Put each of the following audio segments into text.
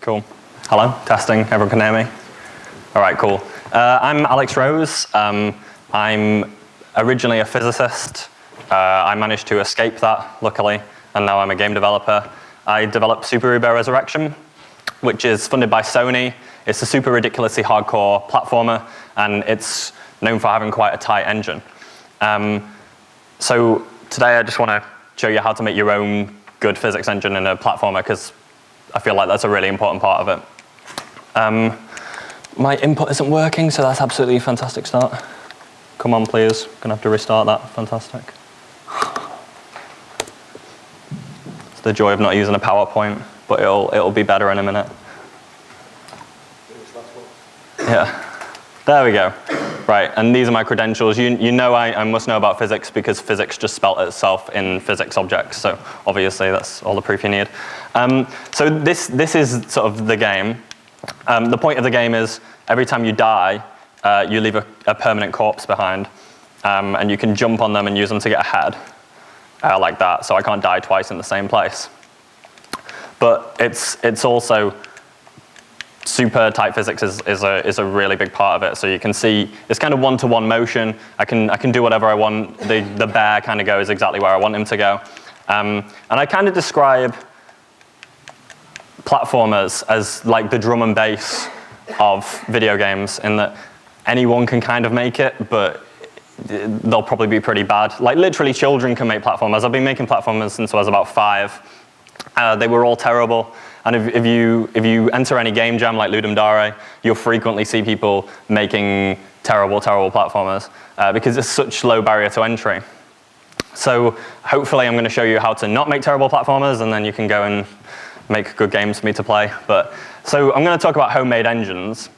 Cool. Hello, testing. Everyone can hear me? All right, cool. I'm Alex Rose. I'm originally a physicist. I managed to escape that, luckily, and now I'm a game developer. I developed Super Uber Resurrection, which is funded by Sony. It's a super ridiculously hardcore platformer, and it's known for having quite a tight engine. So today I just want to show you how to make your own good physics engine in a platformer, because I feel like that's a really important part of it. My input isn't working, so that's absolutely a fantastic start. Come on, please. Gonna have to restart that. Fantastic. It's the joy of not using a PowerPoint, but it'll be better in a minute. Yeah. There we go. Right, and these are my credentials. You know I must know about physics because physics just spelt itself in physics objects, so obviously that's all the proof you need. So this is sort of the game. The point of the game is every time you die, you leave a permanent corpse behind, and you can jump on them and use them to get ahead, like that, so I can't die twice in the same place. But it's also super tight physics is a really big part of it. So you can see it's kind of one-to-one motion. I can do whatever I want. The bear kind of goes exactly where I want him to go. And I kind of describe platformers as like the drum and bass of video games, in that anyone can kind of make it, but they'll probably be pretty bad. Like literally children can make platformers. I've been making platformers since I was about 5. They were all terrible. And if you enter any game jam like Ludum Dare, you'll frequently see people making terrible platformers because it's such low barrier to entry. So hopefully I'm going to show you how to not make terrible platformers, and then you can go and make good games for me to play. So I'm going to talk about homemade engines,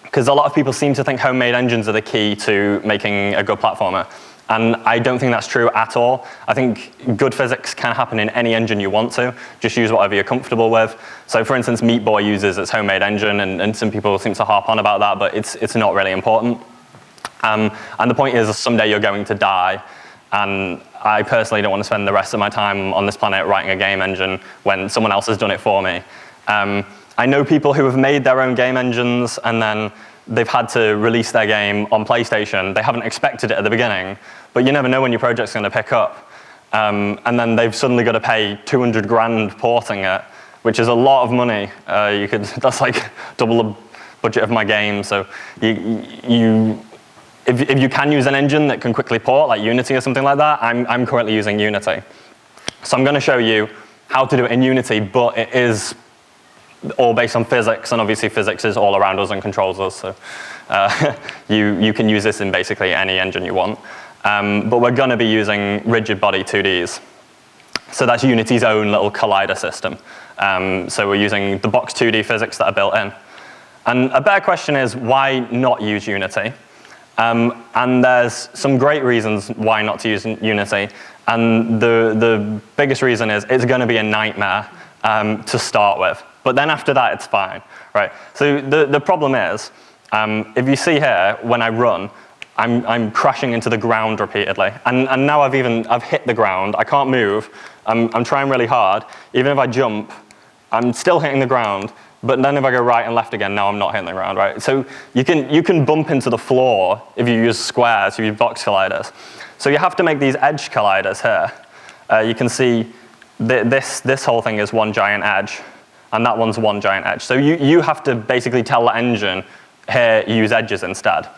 because a lot of people seem to think homemade engines are the key to making a good platformer. And I don't think that's true at all. I think good physics can happen in any engine you want to. Just use whatever you're comfortable with. So for instance, Meat Boy uses its homemade engine, and some people seem to harp on about that, but it's not really important. And the point is, someday you're going to die, and I personally don't want to spend the rest of my time on this planet writing a game engine when someone else has done it for me. I know people who have made their own game engines, and then they've had to release their game on PlayStation. They haven't expected it at the beginning, but you never know when your project's going to pick up. And then they've suddenly got to pay 200 grand porting it, which is a lot of money. That's like double the budget of my game. So if you can use an engine that can quickly port, like Unity or something like that, I'm currently using Unity. So I'm going to show you how to do it in Unity, but it is all based on physics, and obviously physics is all around us and controls us, so you can use this in basically any engine you want. But we're going to be using rigid body 2Ds. So that's Unity's own little collider system. So we're using the box 2D physics that are built in. And a better question is, why not use Unity? And there's some great reasons why not to use Unity. And the biggest reason is it's going to be a nightmare to start with. But then after that, it's fine, right? So the problem is, if you see here, when I run, I'm crashing into the ground repeatedly. And now I've hit the ground. I can't move. I'm trying really hard. Even if I jump, I'm still hitting the ground. But then if I go right and left again, now I'm not hitting the ground, right? So you can bump into the floor if you use squares, if you use box colliders. So you have to make these edge colliders here. You can see this whole thing is one giant edge, and that one's one giant edge. So you have to basically tell the engine, here, use edges instead.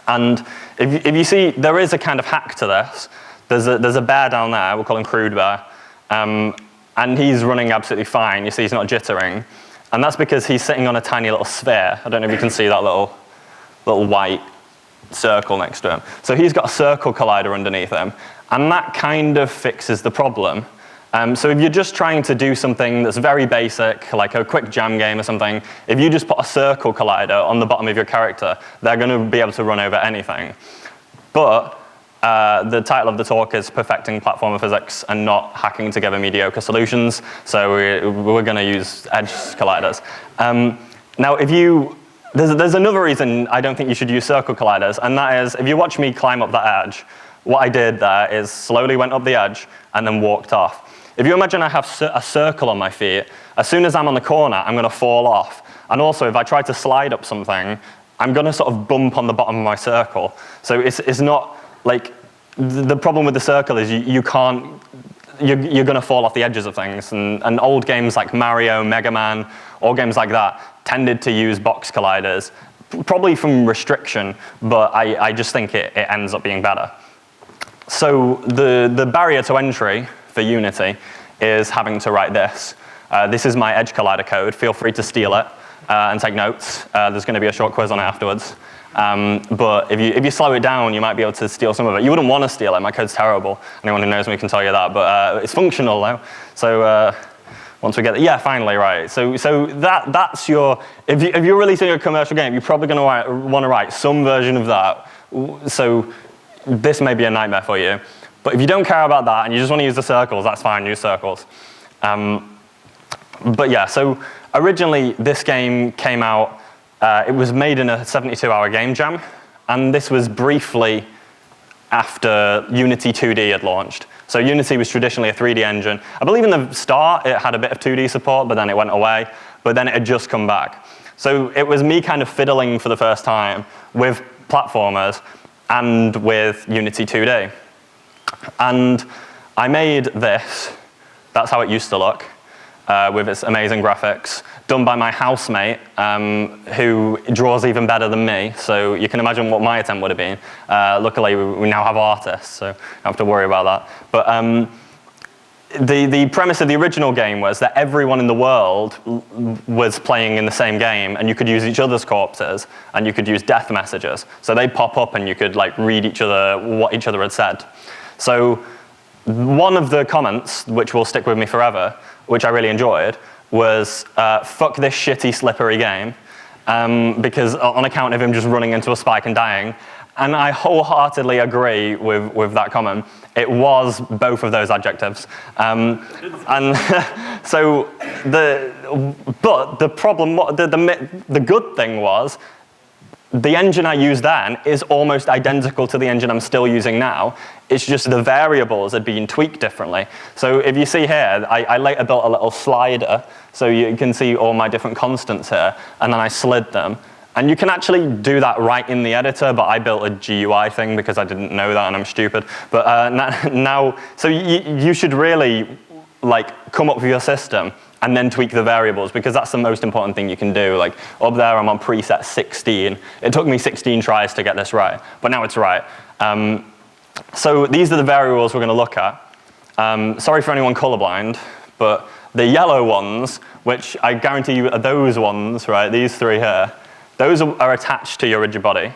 And if you see, there is a kind of hack to this. There's a bear down there, we'll call him Crude Bear, and he's running absolutely fine. You see he's not jittering. And that's because he's sitting on a tiny little sphere. I don't know if you can see that little white circle next to him. So he's got a circle collider underneath him, and that kind of fixes the problem. So if you're just trying to do something that's very basic, like a quick jam game or something, if you just put a circle collider on the bottom of your character, they're going to be able to run over anything. But the title of the talk is Perfecting Platformer Physics and Not Hacking Together Mediocre Solutions. So we're going to use edge colliders. Now, there's another reason I don't think you should use circle colliders, and that is, if you watch me climb up that edge, what I did there is slowly went up the edge and then walked off. If you imagine I have a circle on my feet, as soon as I'm on the corner, I'm going to fall off. And also, if I try to slide up something, I'm going to sort of bump on the bottom of my circle. So it's not like, the problem with the circle is you're going to fall off the edges of things. And old games like Mario, Mega Man, or games like that tended to use box colliders, probably from restriction, but I just think it ends up being better. So the barrier to entry for Unity is having to write this. This is my Edge Collider code. Feel free to steal it and take notes. There's going to be a short quiz on it afterwards. But if you slow it down, you might be able to steal some of it. You wouldn't want to steal it. My code's terrible. Anyone who knows me can tell you that. But it's functional, though. So once we get it, yeah, finally, right. So that's your, if you're releasing a commercial game, you're probably going to want to write some version of that. So this may be a nightmare for you. But if you don't care about that and you just want to use the circles, that's fine, use circles. But yeah, so originally this game came out, it was made in a 72-hour game jam, and this was briefly after Unity 2D had launched. So Unity was traditionally a 3D engine. I believe in the start it had a bit of 2D support, but then it went away, but then it had just come back. So it was me kind of fiddling for the first time with platformers and with Unity 2D. And I made this, that's how it used to look, with its amazing graphics, done by my housemate, who draws even better than me, so you can imagine what my attempt would have been. Luckily, we now have artists, so I don't have to worry about that. But the premise of the original game was that everyone in the world was playing in the same game, and you could use each other's corpses, and you could use death messages. So they'd pop up, and you could like read what each other had said. So one of the comments, which will stick with me forever, which I really enjoyed, was fuck this shitty slippery game, because on account of him just running into a spike and dying. And I wholeheartedly agree with that comment. It was both of those adjectives. And so but the problem, the good thing was, the engine I used then is almost identical to the engine I'm still using now. It's just the variables had been tweaked differently. So if you see here, I later built a little slider, so you can see all my different constants here, and then I slid them. And you can actually do that right in the editor, but I built a GUI thing because I didn't know that and I'm stupid. But now, so you should really like come up with your system and then tweak the variables, because that's the most important thing you can do. Like up there, I'm on preset 16. It took me 16 tries to get this right, but now it's right. So these are the variables we're going to look at. Sorry for anyone colorblind, but the yellow ones, which I guarantee you are those ones, right? These three here, those are attached to your rigid body.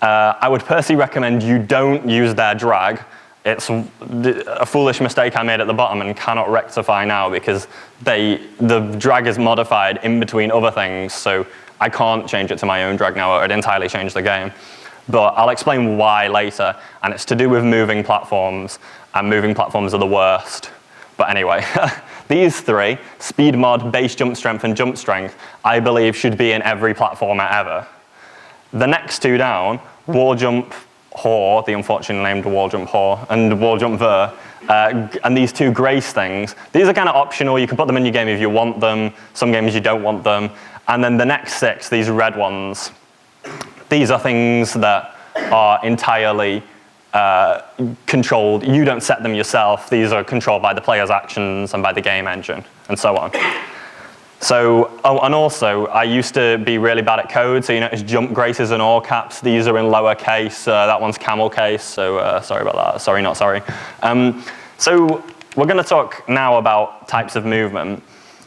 I would personally recommend you don't use their drag. It's a foolish mistake I made at the bottom and cannot rectify now, because the drag is modified in between other things, so I can't change it to my own drag now, or it'd entirely change the game. But I'll explain why later, and it's to do with moving platforms, and moving platforms are the worst. But anyway, these three, speed mod, base jump strength, and jump strength, I believe should be in every platformer ever. The next two down, wall jump, Whore, the unfortunately named wall jump Whore, and wall jump Ver, and these two grace things, these are kind of optional. You can put them in your game if you want them. Some games you don't want them. And then the next six, these red ones, these are things that are entirely controlled. You don't set them yourself. These are controlled by the player's actions and by the game engine, and so on. So, oh, and also, I used to be really bad at code, so you notice jump grace is in all caps. These are in lowercase. That one's camel case, so sorry about that. Sorry, not sorry. So we're going to talk now about types of movement.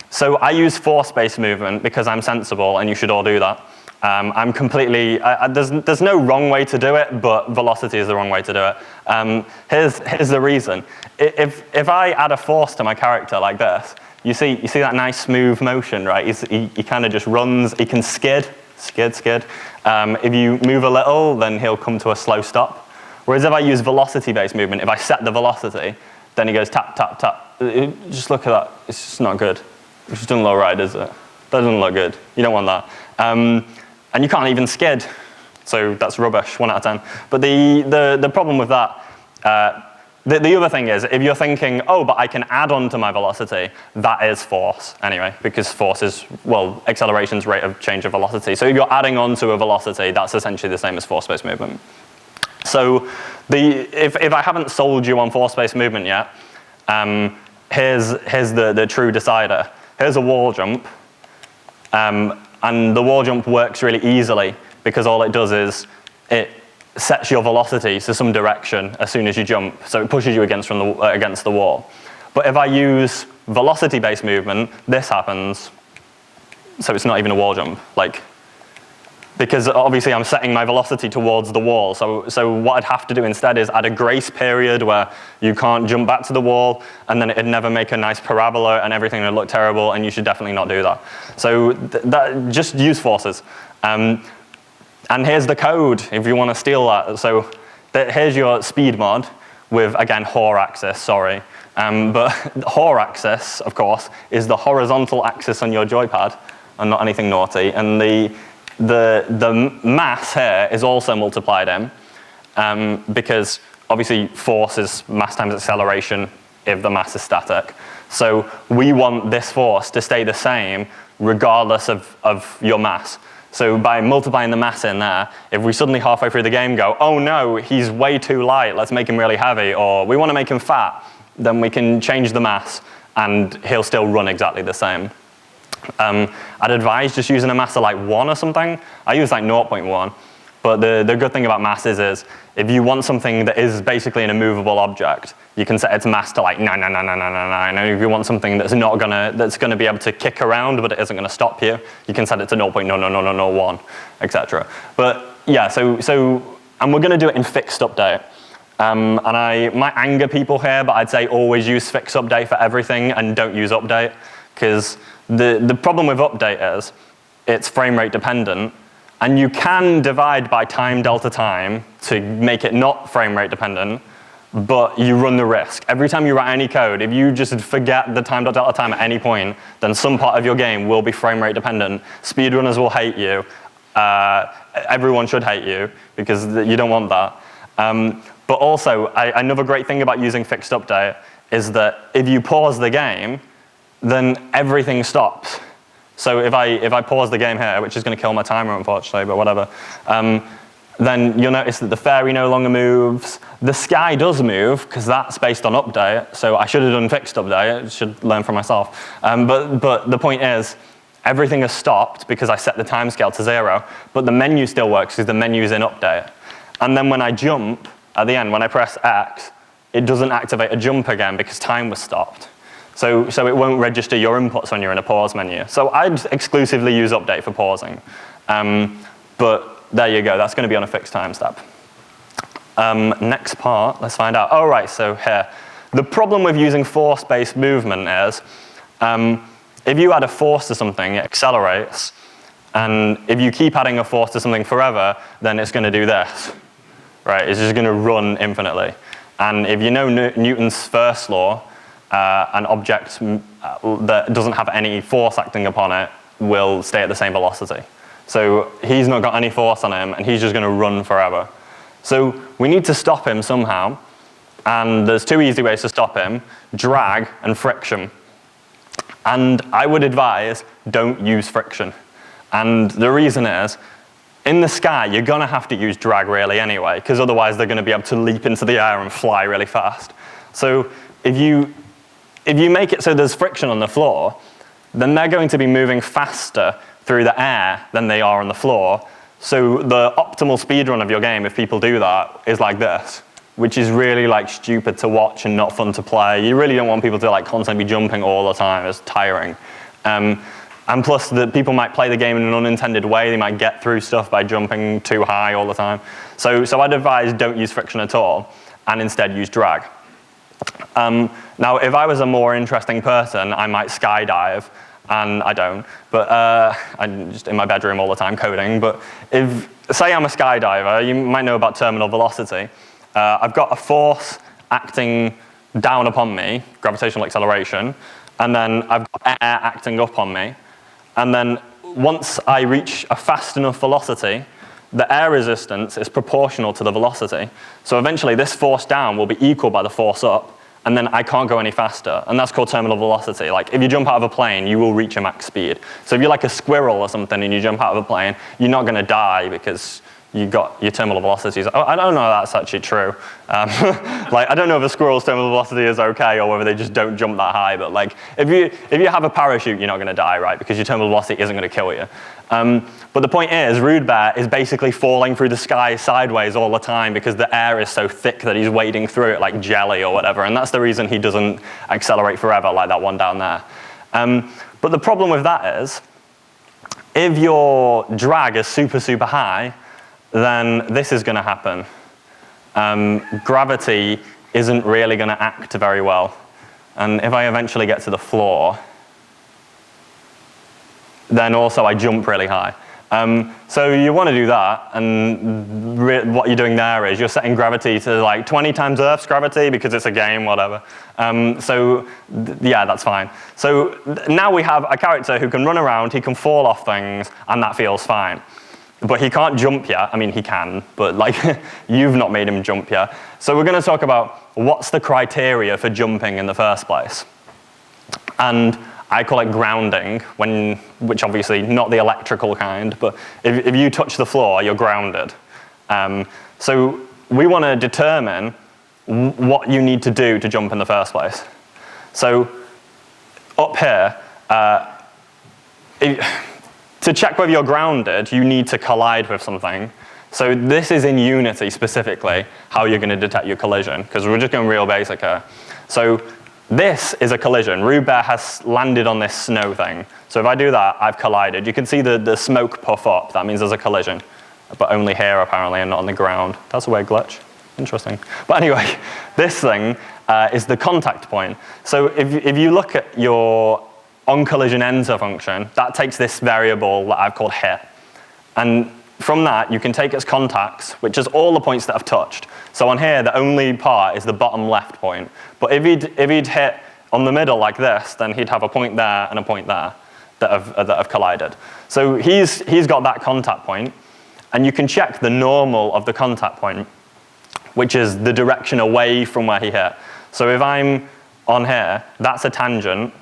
So I use force-based movement because I'm sensible, and you should all do that. I'm completely, there's no wrong way to do it, but velocity is the wrong way to do it. Here's the reason. If I add a force to my character like this, you see that nice smooth motion, right? He kind of just runs, he can skid. If you move a little, then he'll come to a slow stop. Whereas if I use velocity-based movement, if I set the velocity, then he goes tap, tap, tap. Just look at that, it's just not good. It just doesn't look right, does it? That doesn't look good, you don't want that. And you can't even skid, so that's rubbish, 1 out of 10. But the problem with that, the other thing is, if you're thinking, oh, but I can add on to my velocity, that is force anyway, because force is, well, acceleration's rate of change of velocity. So if you're adding on to a velocity, that's essentially the same as force-based movement. So if I haven't sold you on force-based movement yet, here's the true decider. Here's a wall jump, and the wall jump works really easily because all it does is it sets your velocity to some direction as soon as you jump, so it pushes you against the wall. But if I use velocity-based movement, this happens, so it's not even a wall jump. Because obviously I'm setting my velocity towards the wall, so what I'd have to do instead is add a grace period where you can't jump back to the wall, and then it'd never make a nice parabola, and everything would look terrible, and you should definitely not do that. So just use forces. And here's the code if you want to steal that. So here's your speed mod with, again, Hor axis, sorry. But Hor axis, of course, is the horizontal axis on your joypad, and not anything naughty. And the mass here is also multiplied in, because obviously force is mass times acceleration if the mass is static. So we want this force to stay the same regardless of your mass. So by multiplying the mass in there, if we suddenly halfway through the game go, oh no, he's way too light, let's make him really heavy, or we want to make him fat, then we can change the mass and he'll still run exactly the same. I'd advise just using a mass of 1 or something. I use 0.1. But the good thing about masses is if you want something that is basically an immovable object, you can set its mass to 9. And if you want something that's gonna be able to kick around but it isn't gonna stop you, you can set it to 0.00001, etc. But yeah, and we're gonna do it in fixed update. And I might anger people here, but I'd say always use fixed update for everything and don't use update, because the problem with update is it's frame rate dependent, and you can divide by time delta time to make it not frame rate dependent, but you run the risk. Every time you write any code, if you just forget the time delta time at any point, then some part of your game will be frame rate dependent. Speedrunners will hate you. Everyone should hate you, because you don't want that. But also, another great thing about using fixed update is that if you pause the game, then everything stops. So if I pause the game here, which is going to kill my timer unfortunately, but whatever, then you'll notice that the fairy no longer moves. The sky does move, because that's based on update, so I should have done fixed update, I should learn from myself. But the point is, everything has stopped because I set the timescale to 0, but the menu still works because the menu's in update. And then when I jump, at the end, when I press X, it doesn't activate a jump again because time was stopped. So it won't register your inputs when you're in a pause menu. So I'd exclusively use update for pausing. But there you go, that's going to be on a fixed time step. Next part, let's find out. Oh, right, so here. The problem with using force-based movement is, if you add a force to something, it accelerates. And if you keep adding a force to something forever, then it's going to do this. Right? It's just going to run infinitely. And if you know Newton's first law, an object that doesn't have any force acting upon it will stay at the same velocity. So he's not got any force on him, and he's just going to run forever. So we need to stop him somehow, and there's 2 easy ways to stop him: drag and friction. And I would advise don't use friction. And the reason is, in the sky, you're going to have to use drag really anyway, because otherwise they're going to be able to leap into the air and fly really fast. So if you make it so there's friction on the floor, then they're going to be moving faster through the air than they are on the floor. So the optimal speedrun of your game, if people do that, is like this, which is really stupid to watch and not fun to play. You really don't want people to constantly be jumping all the time. It's tiring. And plus, people might play the game in an unintended way. They might get through stuff by jumping too high all the time. So I'd advise don't use friction at all, and instead use drag. Now, if I was a more interesting person, I might skydive, and I don't. But I'm just in my bedroom all the time coding. But say I'm a skydiver, you might know about terminal velocity. I've got a force acting down upon me, gravitational acceleration, and then I've got air acting up on me. And then once I reach a fast enough velocity, the air resistance is proportional to the velocity. So eventually this force down will be equal by the force up, and then I can't go any faster. And that's called terminal velocity. Like if you jump out of a plane, you will reach a max speed. So if you're like a squirrel or something and you jump out of a plane, you're not going to die because you got your terminal velocities. I don't know if that's actually true. Like I don't know if a squirrel's terminal velocity is okay or whether they just don't jump that high. But like if you have a parachute, you're not going to die, right? Because your terminal velocity isn't going to kill you. But the point is, Rude Bear is basically falling through the sky sideways all the time because the air is so thick that he's wading through it like jelly or whatever. And that's the reason he doesn't accelerate forever like that one down there. But the problem with that is, if your drag is super, super high, then this is going to happen. Gravity isn't really going to act very well. And if I eventually get to the floor, then also I jump really high. So you want to do that, and what you're doing there is you're setting gravity to like 20 times Earth's gravity because it's a game, whatever. Yeah, that's fine. So now we have a character who can run around, he can fall off things, and that feels fine. But he can't jump yet. I mean, he can, but like you've not made him jump yet. So we're going to talk about what's the criteria for jumping in the first place. And I call it grounding, which obviously not the electrical kind, but if you touch the floor, you're grounded. So we want to determine what you need to do to jump in the first place. So up here, to check whether you're grounded, you need to collide with something. So this is in Unity specifically, how you're going to detect your collision, because we're just going real basic here. So this is a collision. Rude Bear has landed on this snow thing. So if I do that, I've collided. You can see the smoke puff up. That means there's a collision. But only here, apparently, and not on the ground. That's a weird glitch. Interesting. But anyway, this thing is the contact point. So if you look at your onCollisionEnter function, that takes this variable that I've called hit. And from that, you can take its contacts, which is all the points that I've touched. So on here, the only part is the bottom left point. But if he'd hit on the middle like this, then he'd have a point there and a point there that have collided. So he's got that contact point, and you can check the normal of the contact point, which is the direction away from where he hit. So if I'm on here, that's a tangent,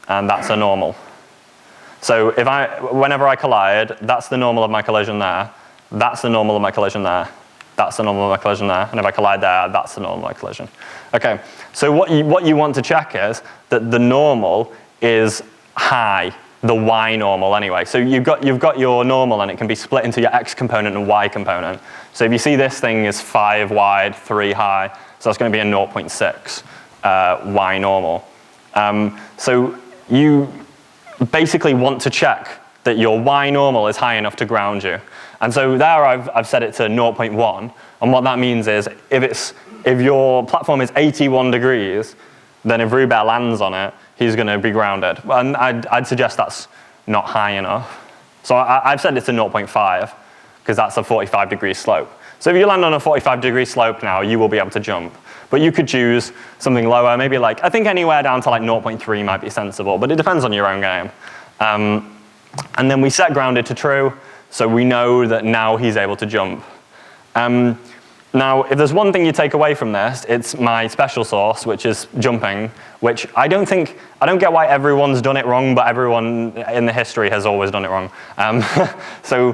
and that's a normal. So whenever I collide, that's the normal of my collision there, that's the normal of my collision there, that's the normal of my collision there, and if I collide there, that's the normal of my collision. Okay, so what you want to check is that the normal is high, the y normal anyway. So you've got your normal, and it can be split into your x component and y component. So if you see this thing is 5 wide, 3 high, so that's going to be a 0.6 y normal. So you basically want to check that your y normal is high enough to ground you. And so there I've set it to 0.1, and what that means is if your platform is 81 degrees, then if Rude Bear lands on it, he's going to be grounded. And I'd suggest that's not high enough. So I've set it to 0.5, because that's a 45-degree slope. So if you land on a 45-degree slope now, you will be able to jump. But you could choose something lower, maybe like, I think anywhere down to like 0.3 might be sensible, but it depends on your own game. And then we set grounded to true, so we know that now he's able to jump. Now, if there's one thing you take away from this, it's my special sauce, which is jumping, which I don't get why everyone's done it wrong, but everyone in the history has always done it wrong. So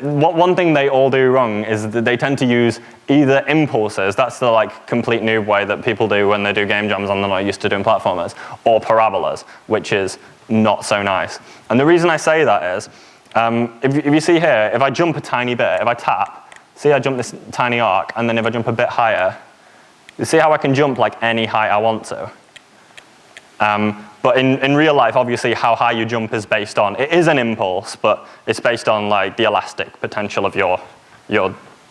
one thing they all do wrong is that they tend to use either impulses, that's the like complete noob way that people do when they do game jams and they're not used to doing platformers, or parabolas, which is not so nice. And the reason I say that is, if you see here, if I jump a tiny bit, if I tap, see I jump this tiny arc, and then if I jump a bit higher, you see how I can jump like any height I want to. But in real life, obviously, how high you jump is based on, it is an impulse, but it's based on like the elastic potential of your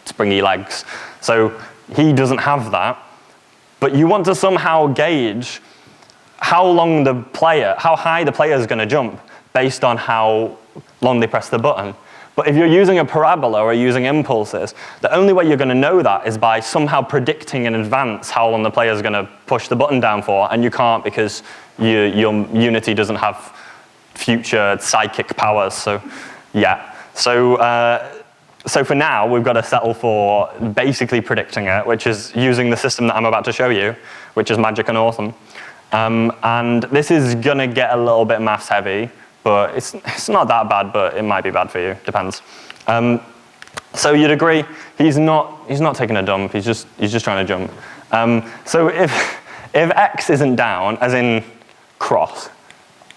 springy legs. So he doesn't have that, but you want to somehow gauge how high the player is going to jump based on how long they press the button. But if you're using a parabola or using impulses, the only way you're going to know that is by somehow predicting in advance how long the player is going to push the button down for, and you can't because your Unity doesn't have future psychic powers. So yeah. So So for now, we've got to settle for basically predicting it, which is using the system that I'm about to show you, which is magic and awesome. And this is going to get a little bit maths heavy, but it's not that bad, but it might be bad for you, depends. So you'd agree, he's not taking a dump, he's just trying to jump. So if X isn't down, as in cross,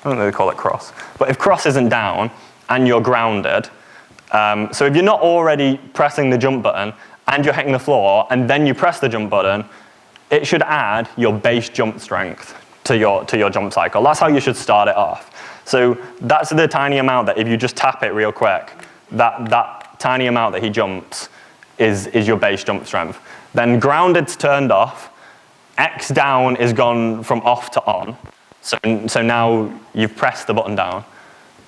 I don't know if they call it cross, but if cross isn't down and you're grounded, so if you're not already pressing the jump button and you're hitting the floor and then you press the jump button, it should add your base jump strength to your jump cycle. That's how you should start it off. So that's the tiny amount that if you just tap it real quick, that tiny amount that he jumps is your base jump strength. Then grounded's turned off, X down is gone from off to on. So now you've pressed the button down.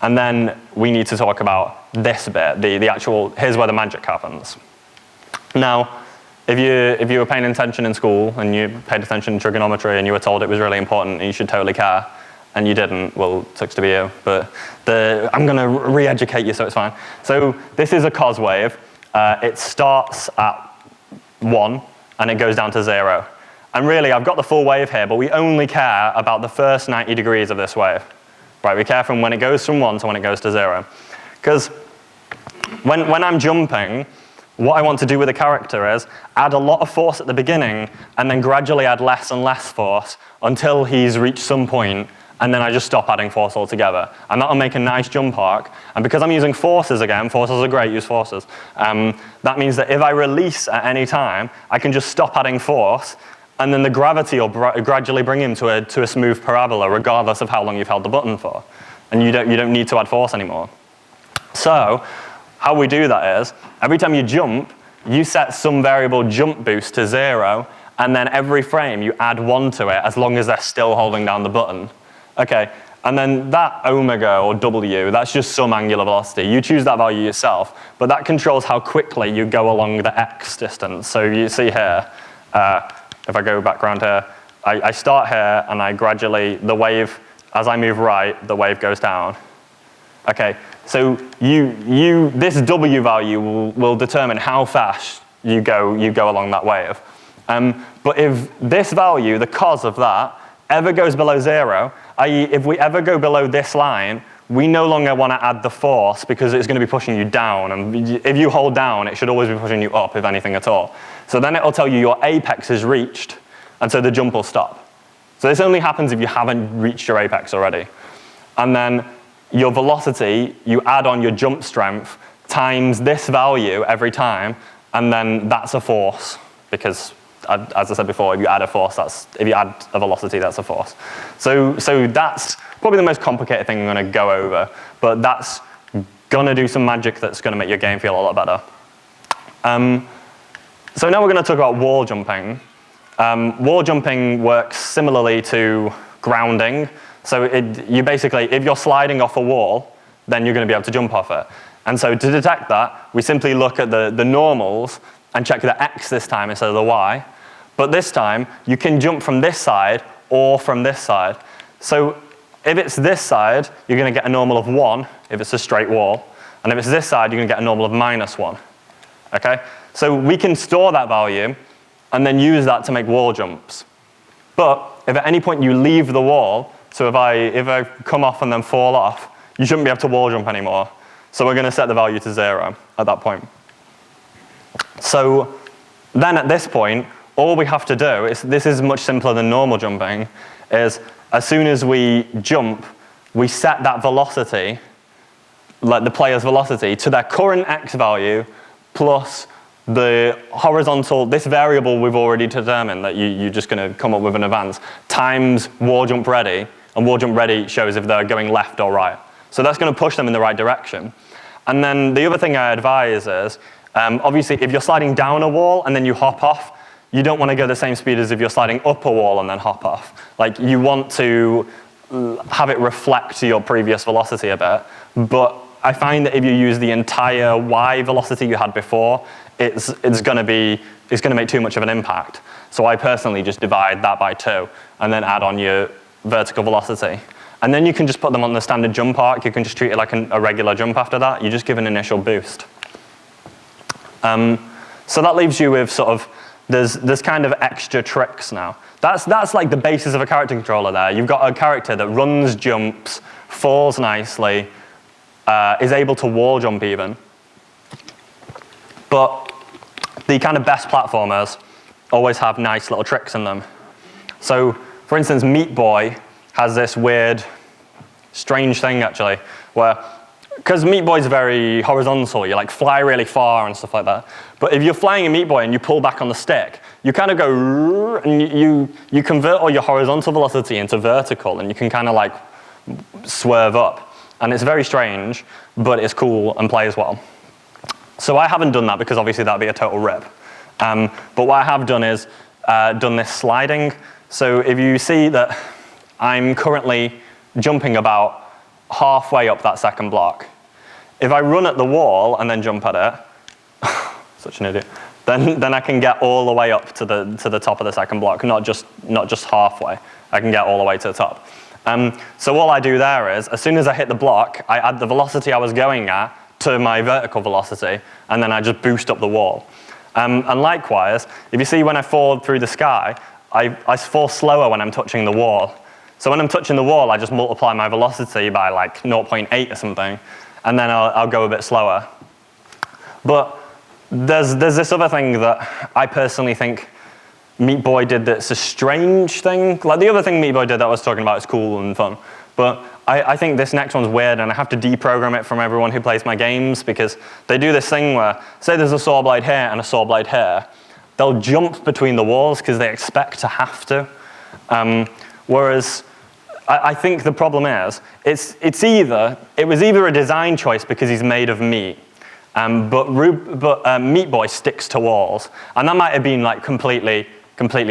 And then we need to talk about this bit, the actual, here's where the magic happens. Now, if you were paying attention in school and you paid attention in trigonometry and you were told it was really important and you should totally care, and you didn't, well, sucks to be you, but I'm going to re-educate you so it's fine. So this is a cos wave. It starts at 1 and it goes down to 0. And really, I've got the full wave here, but we only care about the first 90 degrees of this wave. Right, we care from when it goes from 1 to when it goes to 0. Because when I'm jumping, what I want to do with the character is add a lot of force at the beginning and then gradually add less and less force until he's reached some point, and then I just stop adding force altogether. And that'll make a nice jump arc. And because I'm using forces again, forces are great, use forces, that means that if I release at any time, I can just stop adding force, and then the gravity will gradually bring him to a smooth parabola, regardless of how long you've held the button for. And you don't need to add force anymore. So how we do that is, every time you jump, you set some variable jump boost to 0, and then every frame you add 1 to it, as long as they're still holding down the button. Okay, and then that omega or W, that's just some angular velocity. You choose that value yourself, but that controls how quickly you go along the X distance. So you see here, if I go back around here, I start here and I gradually, the wave, as I move right, the wave goes down. Okay, so this W value will determine how fast you go along that wave. But if this value, the cos of that, ever goes below 0, i.e. if we ever go below this line, we no longer want to add the force because it's going to be pushing you down. And if you hold down, it should always be pushing you up, if anything at all. So then it'll tell you your apex is reached, and so the jump will stop. So this only happens if you haven't reached your apex already. And then your velocity, you add on your jump strength times this value every time, and then that's a force, because as I said before, if you add a force, if you add a velocity, that's a force. So that's probably the most complicated thing I'm going to go over, but that's going to do some magic that's going to make your game feel a lot better. So now we're going to talk about wall jumping. Wall jumping works similarly to grounding. So you basically, if you're sliding off a wall, then you're going to be able to jump off it. And so to detect that, we simply look at the normals and check the X this time instead of the Y. But this time, you can jump from this side or from this side. So if it's this side, you're going to get a normal of 1 if it's a straight wall. And if it's this side, you're going to get a normal of -1. Okay? So we can store that value and then use that to make wall jumps. But if at any point you leave the wall, so if I come off and then fall off, you shouldn't be able to wall jump anymore. So we're going to set the value to 0 at that point. So then at this point, all we have to do, this is much simpler than normal jumping, is as soon as we jump, we set that velocity, like the player's velocity, to their current X value plus the horizontal, this variable we've already determined that you're just going to come up with in advance, times wall jump ready, and wall jump ready shows if they're going left or right. So that's going to push them in the right direction. And then the other thing I advise is, obviously if you're sliding down a wall and then you hop off, you don't want to go the same speed as if you're sliding up a wall and then hop off. Like, you want to have it reflect your previous velocity a bit, but I find that if you use the entire Y velocity you had before, it's going to make too much of an impact. So I personally just divide that by 2 and then add on your vertical velocity. And then you can just put them on the standard jump arc. You can just treat it like a regular jump after that. You just give an initial boost. So that leaves you with sort of, there's kind of extra tricks now. That's like the basis of a character controller there. You've got a character that runs, jumps, falls nicely, is able to wall jump even. But the kind of best platformers always have nice little tricks in them. So, for instance, Meat Boy has this weird, strange thing actually, where, because Meat Boy's very horizontal, you like fly really far and stuff like that. But if you're flying a Meat Boy and you pull back on the stick, you kind of go, and you convert all your horizontal velocity into vertical, and you can kind of like swerve up. And it's very strange, but it's cool and plays well. So I haven't done that because obviously that'd be a total rip. But what I have done is done this sliding. So if you see that I'm currently jumping about halfway up that second block, if I run at the wall and then jump at it, such an idiot, then I can get all the way up to the top of the second block, not just halfway. I can get all the way to the top. So all I do there is, as soon as I hit the block, I add the velocity I was going at to my vertical velocity, and then I just boost up the wall. And likewise, if you see when I fall through the sky, I fall slower when I'm touching the wall. So when I'm touching the wall, I just multiply my velocity by like 0.8 or something, and then I'll go a bit slower. But there's this other thing that I personally think Meat Boy did that's a strange thing. Like the other thing Meat Boy did that I was talking about is cool and fun. But I think this next one's weird, and I have to deprogram it from everyone who plays my games, because they do this thing where, say there's a saw blade here and a saw blade here, they'll jump between the walls because they expect to have to. Whereas I think the problem is, it was either a design choice because he's made of meat, but Meat Boy sticks to walls, and that might have been like completely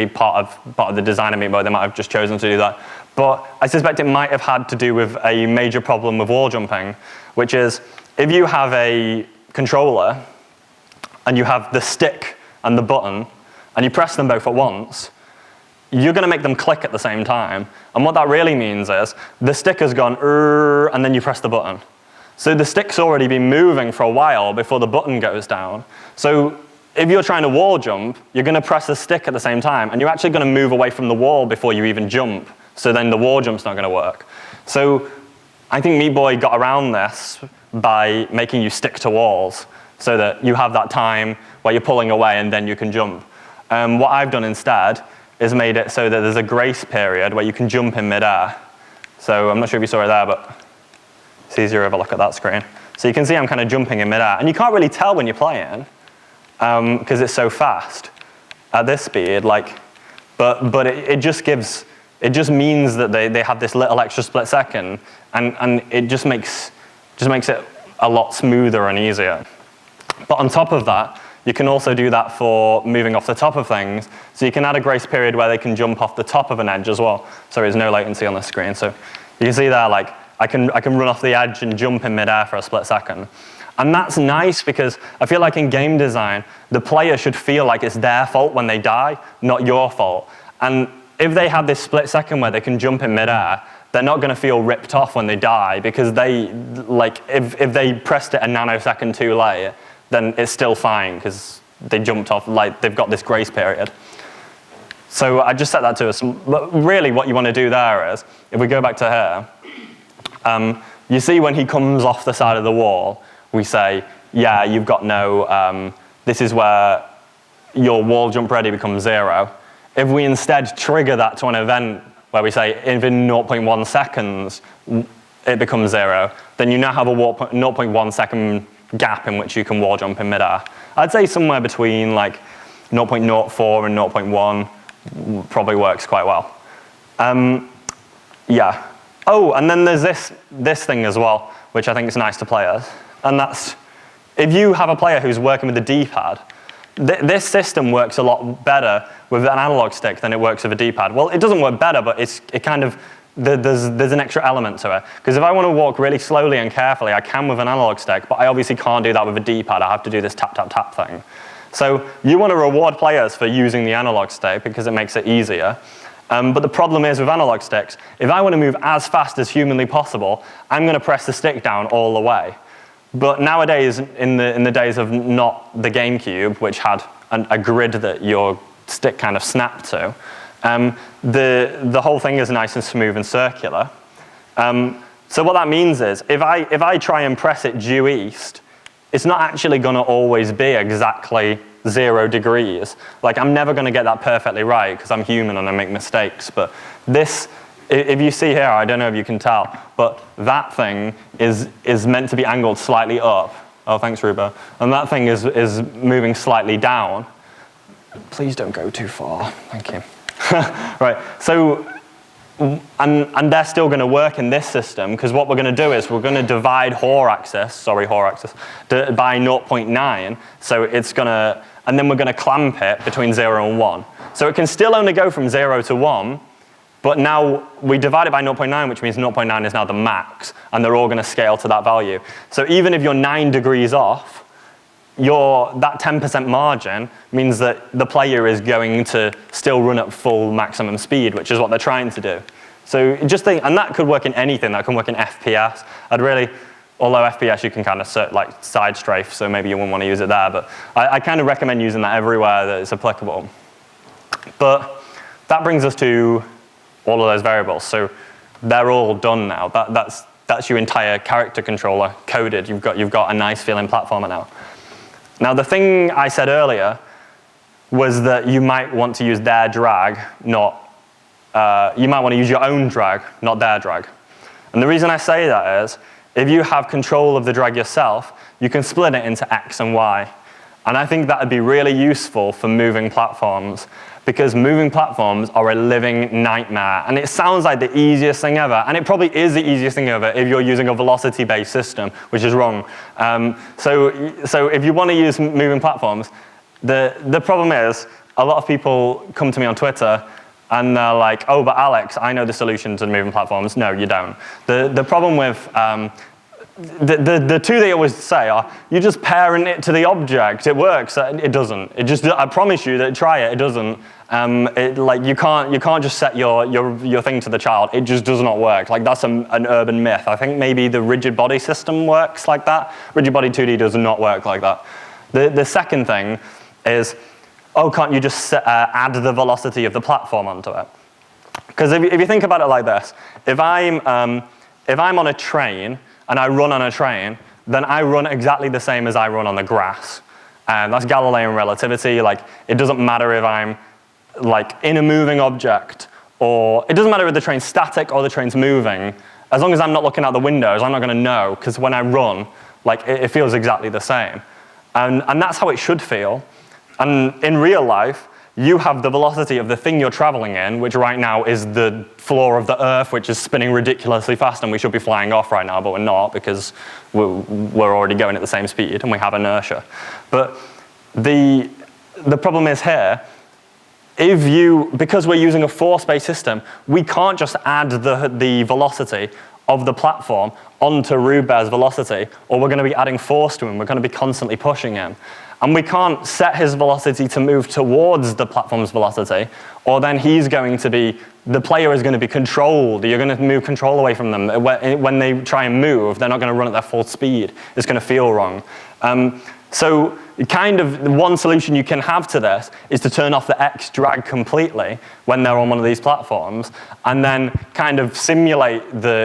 part of the design of Meat Boy. They might have just chosen to do that. But I suspect it might have had to do with a major problem with wall jumping, which is if you have a controller and you have the stick and the button and you press them both at once, you're going to make them click at the same time. And what that really means is the stick has gone and then you press the button. So the stick's already been moving for a while before the button goes down. So if you're trying to wall jump, you're going to press the stick at the same time, and you're actually going to move away from the wall before you even jump. So then the wall jump's not going to work. So I think Meat Boy got around this by making you stick to walls so that you have that time where you're pulling away and then you can jump. What I've done instead is made it so that there's a grace period where you can jump in midair. So I'm not sure if you saw it there, but it's easier if I look at that screen. So you can see I'm kind of jumping in midair. And you can't really tell when you're playing because it's so fast at this speed. But it just means that they have this little extra split second, and it just makes it a lot smoother and easier. But on top of that, you can also do that for moving off the top of things. So you can add a grace period where they can jump off the top of an edge as well. So there's no latency on the screen. So you can see there, like I can run off the edge and jump in midair for a split second. And that's nice because I feel like in game design, the player should feel like it's their fault when they die, not your fault. And if they have this split second where they can jump in midair, they're not going to feel ripped off when they die, because if they pressed it a nanosecond too late, then it's still fine because they jumped off, like they've got this grace period. So I just set that to us. But really what you want to do there is, if we go back to here, you see when he comes off the side of the wall, we say, yeah, you've got no, this is where your wall jump ready becomes 0. If we instead trigger that to an event where we say within 0.1 seconds it becomes 0, then you now have a 0.1 second gap in which you can wall jump in midair. I'd say somewhere between like 0.04 and 0.1 probably works quite well. Yeah. Oh, and then there's this thing as well, which I think is nice to players. And that's, if you have a player who's working with the D-pad, this system works a lot better with an analog stick than it works with a D-pad. Well, it doesn't work better, but there's an extra element to it. Because if I want to walk really slowly and carefully, I can with an analog stick, but I obviously can't do that with a D-pad. I have to do this tap, tap, tap thing. So you want to reward players for using the analog stick because it makes it easier. But the problem is with analog sticks, if I want to move as fast as humanly possible, I'm going to press the stick down all the way. But nowadays, in the days of not the GameCube, which had a grid that your stick kind of snapped to, the whole thing is nice and smooth and circular. So what that means is, if I try and press it due east, it's not actually going to always be exactly 0 degrees. Like, I'm never going to get that perfectly right, because I'm human and I make mistakes. But this, if you see here, I don't know if you can tell, but that thing is meant to be angled slightly up. Oh, thanks, Ruba. And that thing is moving slightly down. Please don't go too far. Thank you. Right, so, and they're still going to work in this system, because what we're going to do is we're going to divide Hoare axis by 0.9, so it's going to, and then we're going to clamp it between 0 and 1. So it can still only go from 0 to 1, but now we divide it by 0.9, which means 0.9 is now the max, and they're all going to scale to that value. So even if you're 9 degrees off, that 10% margin means that the player is going to still run at full maximum speed, which is what they're trying to do. So just think, and that could work in anything. That can work in FPS. Although FPS you can kind of like side strafe, so maybe you wouldn't want to use it there, but I kind of recommend using that everywhere that it's applicable. But that brings us to all of those variables. So they're all done now. That's your entire character controller coded. You've got a nice feeling platformer now. Now, the thing I said earlier was that you might want to use their drag, you might want to use your own drag, not their drag. And the reason I say that is, if you have control of the drag yourself, you can split it into X and Y. And I think that would be really useful for moving platforms, because moving platforms are a living nightmare. And it sounds like the easiest thing ever, and it probably is the easiest thing ever if you're using a velocity-based system, which is wrong. So if you want to use moving platforms, the problem is, a lot of people come to me on Twitter, and they're like, oh, but Alex, I know the solution to moving platforms. No, you don't. The problem with the two they always say are, you just parent it to the object. It works. It doesn't. I promise you that try it. It doesn't. You can't just set your thing to the child. It just does not work. Like, that's an urban myth. I think maybe the rigid body system works like that. Rigid body 2D does not work like that. The second thing is, oh, can't you just add the velocity of the platform onto it? Because if you think about it like this, if I'm on a train and I run on a train, then I run exactly the same as I run on the grass. That's Galilean relativity. Like, it doesn't matter if I'm like in a moving object, or it doesn't matter if the train's static or the train's moving. As long as I'm not looking out the windows, I'm not going to know, because when I run, like, it feels exactly the same. And that's how it should feel. And in real life, you have the velocity of the thing you're traveling in, which right now is the floor of the Earth, which is spinning ridiculously fast, and we should be flying off right now, but we're not, because we're already going at the same speed, and we have inertia. But the problem is here, because we're using a force-based system, we can't just add the velocity of the platform onto Rube's velocity, or we're going to be adding force to him. We're going to be constantly pushing him. And we can't set his velocity to move towards the platform's velocity, or then the player is going to be controlled. You're going to move control away from them. When they try and move, they're not going to run at their full speed. It's going to feel wrong. So kind of one solution you can have to this is to turn off the X drag completely when they're on one of these platforms, and then kind of simulate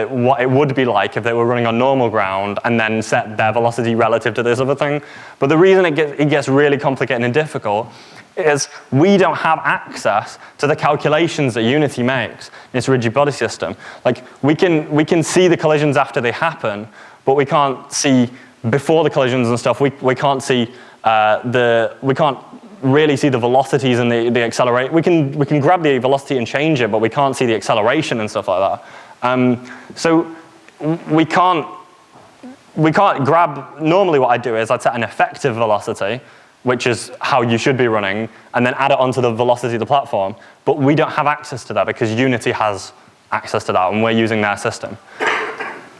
what it would be like if they were running on normal ground, and then set their velocity relative to this other thing. But the reason it gets really complicated and difficult is we don't have access to the calculations that Unity makes in its rigid body system. Like, we can see the collisions after they happen, but we can't see before the collisions and stuff. We can't see we can't really see the velocities and the accelerate. We can grab the velocity and change it, but we can't see the acceleration and stuff like that. So we can't grab. Normally, what I'd do is I'd set an effective velocity, which is how you should be running, and then add it onto the velocity of the platform. But we don't have access to that, because Unity has access to that, and we're using their system.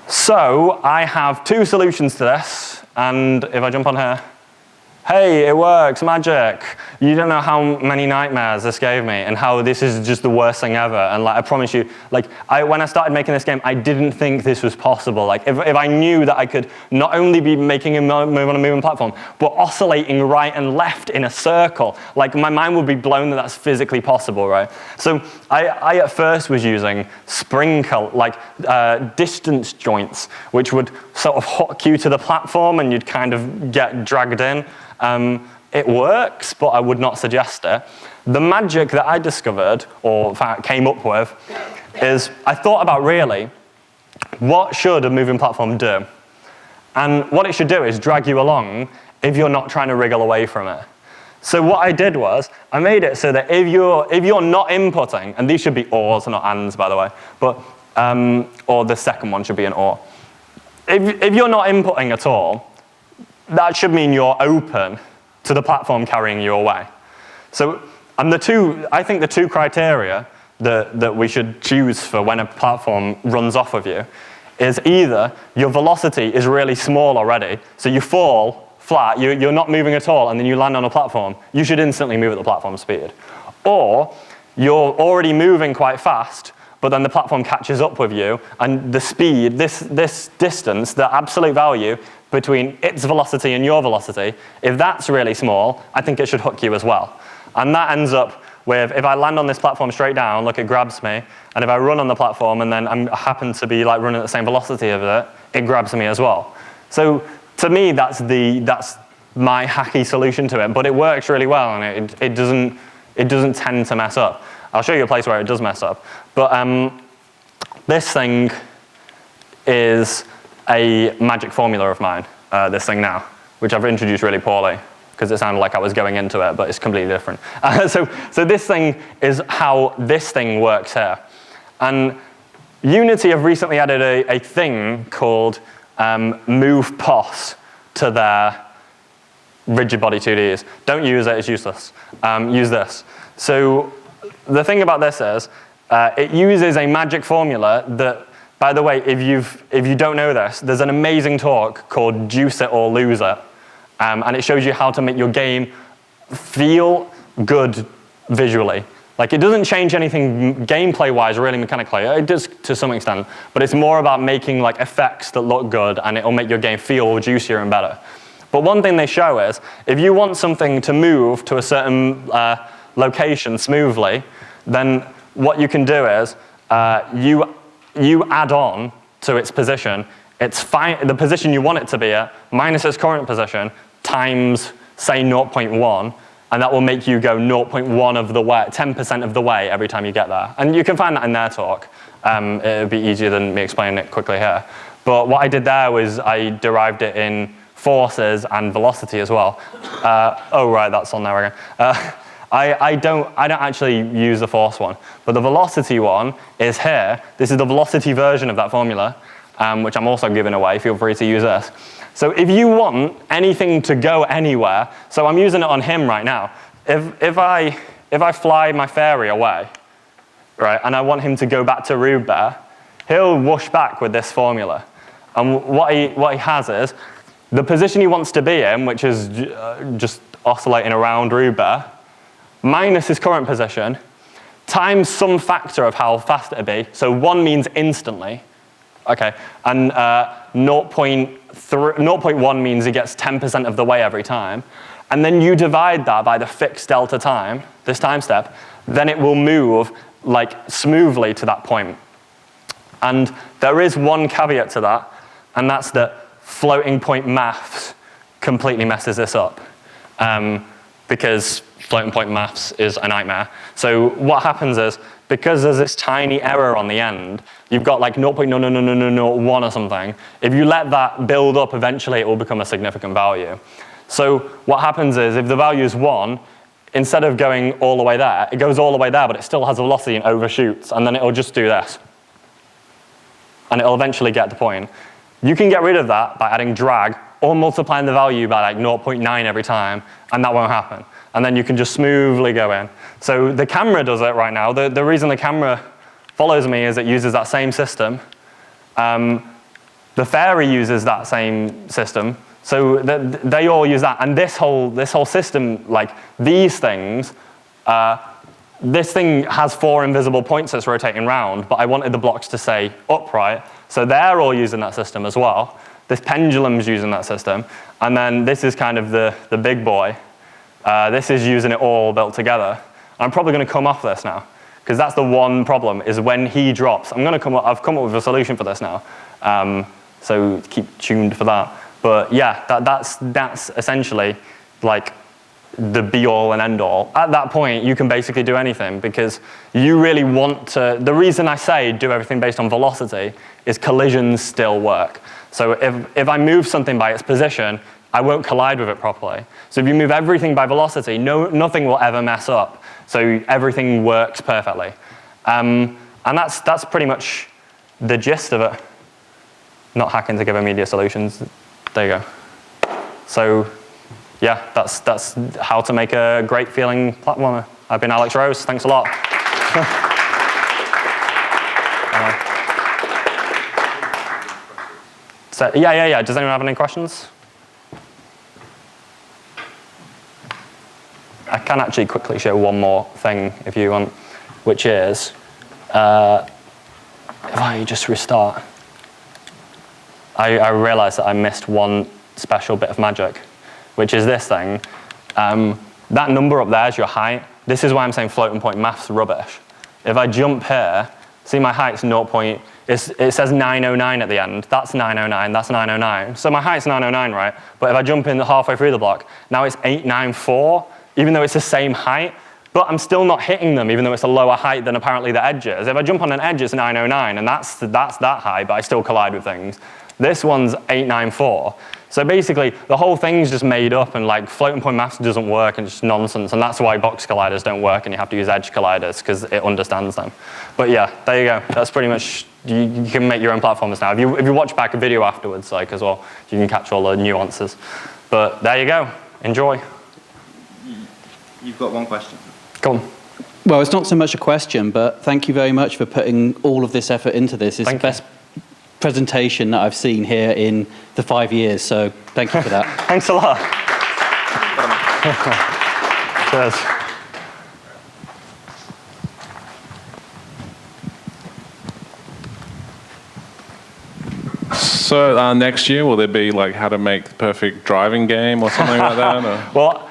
So I have two solutions to this, and if I jump on here, hey, it works, magic. you don't know how many nightmares this gave me and how this is just the worst thing ever. And like, I promise you, like, when I started making this game, I didn't think this was possible. Like, if I knew that I could not only be making a move on a moving platform, but oscillating right and left in a circle, like, my mind would be blown that that's physically possible, right? So I at first was using spring, like distance joints, which would sort of hook you to the platform and you'd kind of get dragged in. It works, but I would not suggest it. The magic that I discovered, or in fact came up with, is I thought about really, what should a moving platform do? And what it should do is drag you along if you're not trying to wriggle away from it. So what I did was, I made it so that if you're not inputting, and these should be ors, not ands, by the way, but, or the second one should be an or. If you're not inputting at all, that should mean you're open to the platform carrying you away. So, and I think the two criteria that we should choose for when a platform runs off of you is either your velocity is really small already, so you fall flat, you're not moving at all, and then you land on a platform, you should instantly move at the platform speed. Or you're already moving quite fast, but then the platform catches up with you, and the speed, this distance, the absolute value between its velocity and your velocity, if that's really small, I think it should hook you as well. And that ends up with, if I land on this platform straight down, look, it grabs me, and if I run on the platform and then I happen to be like running at the same velocity of it, it grabs me as well. So to me, that's my hacky solution to it, but it works really well, and it doesn't tend to mess up. I'll show you a place where it does mess up. But this thing is a magic formula of mine, this thing now, which I've introduced really poorly because it sounded like I was going into it, but it's completely different. So this thing is how this thing works here. And Unity have recently added a thing called move pos to their rigid body 2Ds. Don't use it, it's useless. Use this. So the thing about this is, it uses a magic formula that, by the way, if you don't know this, there's an amazing talk called Juice It or Lose It, and it shows you how to make your game feel good visually. Like, it doesn't change anything gameplay-wise, really mechanically. It does to some extent, but it's more about making like effects that look good, and it'll make your game feel juicier and better. But one thing they show is, if you want something to move to a certain location smoothly, then what you can do is you add on to its position. It's the position you want it to be at minus its current position times, say, 0.1, and that will make you go 0.1 of the way, 10% of the way every time you get there. And you can find that in their talk. It would be easier than me explaining it quickly here. But what I did there was I derived it in forces and velocity as well. Oh, right, that's on there again. I don't actually use the force one, but the velocity one is here. This is the velocity version of that formula, which I'm also giving away. Feel free to use this. So if you want anything to go anywhere, so I'm using it on him right now. If I fly my fairy away, right, and I want him to go back to Rube Bear, he'll whoosh back with this formula. And what he has is the position he wants to be in, which is just oscillating around Rube Bear, minus his current position, times some factor of how fast it'd be. So 1 means instantly, okay, and 0.1 means he gets 10% of the way every time. And then you divide that by the fixed delta time, this time step, then it will move like smoothly to that point. And there is one caveat to that, and that's that floating point maths completely messes this up. Because floating point maths is a nightmare. So what happens is, because there's this tiny error on the end, you've got like 0.00001 or something. If you let that build up, eventually it will become a significant value. So what happens is, if the value is 1, instead of going all the way there, it goes all the way there, but it still has a velocity and overshoots, and then it'll just do this. And it'll eventually get the point. You can get rid of that by adding drag, or multiplying the value by like 0.9 every time, and that won't happen. And then you can just smoothly go in. So the camera does it right now. The reason the camera follows me is it uses that same system. The fairy uses that same system. So they all use that, and this whole system, like these things, this thing has 4 invisible points that's rotating round, but I wanted the blocks to say upright, so they're all using that system as well. This pendulum's using that system, and then this is kind of the big boy. This is using it all built together. I'm probably going to come off this now, because that's the one problem, is when he drops. I've come up with a solution for this now, so keep tuned for that. But yeah, that's essentially like the be-all and end-all. At that point, you can basically do anything, because you really want to. The reason I say do everything based on velocity is collisions still work. So if I move something by its position, I won't collide with it properly. So if you move everything by velocity, nothing will ever mess up. So everything works perfectly. And that's pretty much the gist of it. Not hacking together media solutions. There you go. So yeah, that's how to make a great feeling platformer. I've been Alex Rose. Thanks a lot. So yeah. Does anyone have any questions? I can actually quickly show one more thing if you want, which is if I just restart. I realized that I missed one special bit of magic, which is this thing. That number up there is your height. This is why I'm saying floating point math's rubbish. If I jump here, see my height's 0. It says 909 at the end. That's 909, that's 909. So my height's 909, right? But if I jump in halfway through the block, now it's 894, even though it's the same height. But I'm still not hitting them, even though it's a lower height than apparently the edge is. If I jump on an edge, it's 909, and that's that high, but I still collide with things. This one's 894. So basically, the whole thing's just made up, and like floating point maths doesn't work, and it's just nonsense. And that's why box colliders don't work, and you have to use edge colliders because it understands them. But yeah, there you go. That's pretty much, you can make your own platformers now. If you watch back a video afterwards, like as well, you can catch all the nuances. But there you go. Enjoy. You've got one question. Go on. Well, it's not so much a question, but thank you very much for putting all of this effort into this. It's the best presentation that I've seen here in the 5 years, so thank you for that. Thanks a lot. Cheers. So next year, will there be like how to make the perfect driving game or something like that? Or? Well,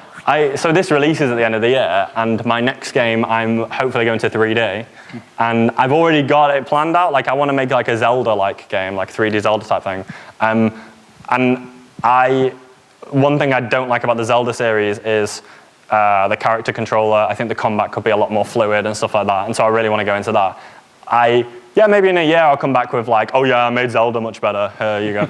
so this releases at the end of the year, and my next game, I'm hopefully going to 3D, and I've already got it planned out. Like I want to make like a Zelda-like game, like 3D Zelda type thing. And one thing I don't like about the Zelda series is the character controller. I think the combat could be a lot more fluid and stuff like that, and so I really want to go into that. Yeah, maybe in a year I'll come back with like, oh yeah, I made Zelda much better. Here you go.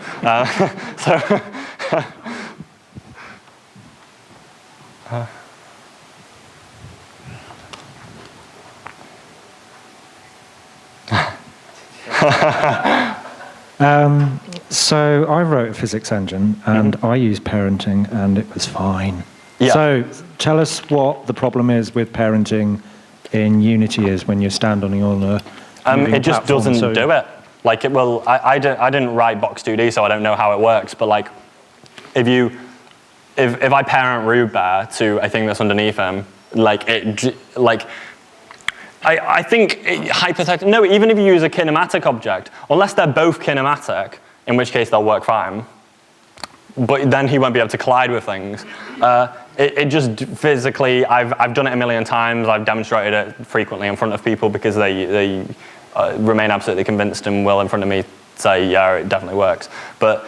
So I wrote a physics engine, and I used parenting, and it was fine. Yeah. So tell us what the problem is with parenting in Unity is when you stand on a it just doesn't do it. Like it will. I didn't write Box 2D, so I don't know how it works. But like, if I parent Rube Bear to a thing that's underneath him, like I think hypothetically, no, even if you use a kinematic object, unless they're both kinematic, in which case they'll work fine, but then he won't be able to collide with things. It just physically, I've done it a million times, I've demonstrated it frequently in front of people because they remain absolutely convinced and will in front of me say, yeah, it definitely works. But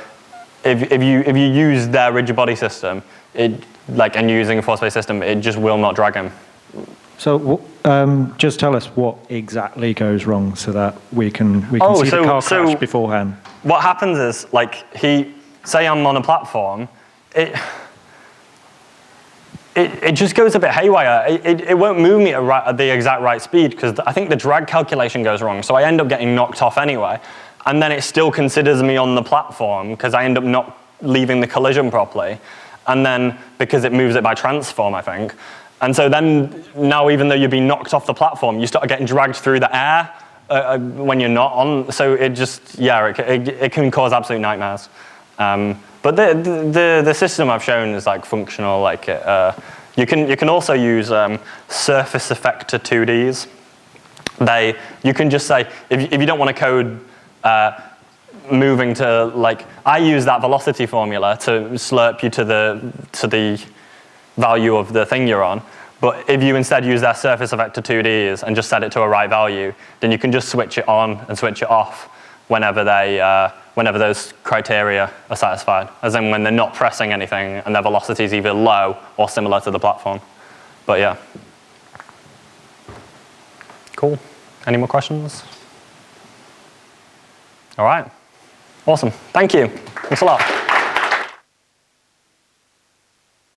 if you use their rigid body system, and you're using a force-based system, it just will not drag him. So just tell us what exactly goes wrong so that we can see the car crash beforehand. What happens is, like, say I'm on a platform, it just goes a bit haywire. It won't move me at the exact right speed because I think the drag calculation goes wrong. So I end up getting knocked off anyway. And then it still considers me on the platform because I end up not leaving the collision properly. And then because it moves it by transform, I think. And so then now even though you're being knocked off the platform, you start getting dragged through the air when you're not on. So it just, yeah, it can cause absolute nightmares. But the system I've shown is like functional. Like you can also use surface effector 2Ds. You can just say if you don't want to code moving to, like, I use that velocity formula to slurp you to the value of the thing you're on. But if you instead use that surface effector 2Ds and just set it to a right value, then you can just switch it on and switch it off whenever those criteria are satisfied, as in when they're not pressing anything and their velocity is either low or similar to the platform. But yeah. Cool. Any more questions? All right. Awesome. Thank you. Thanks a lot.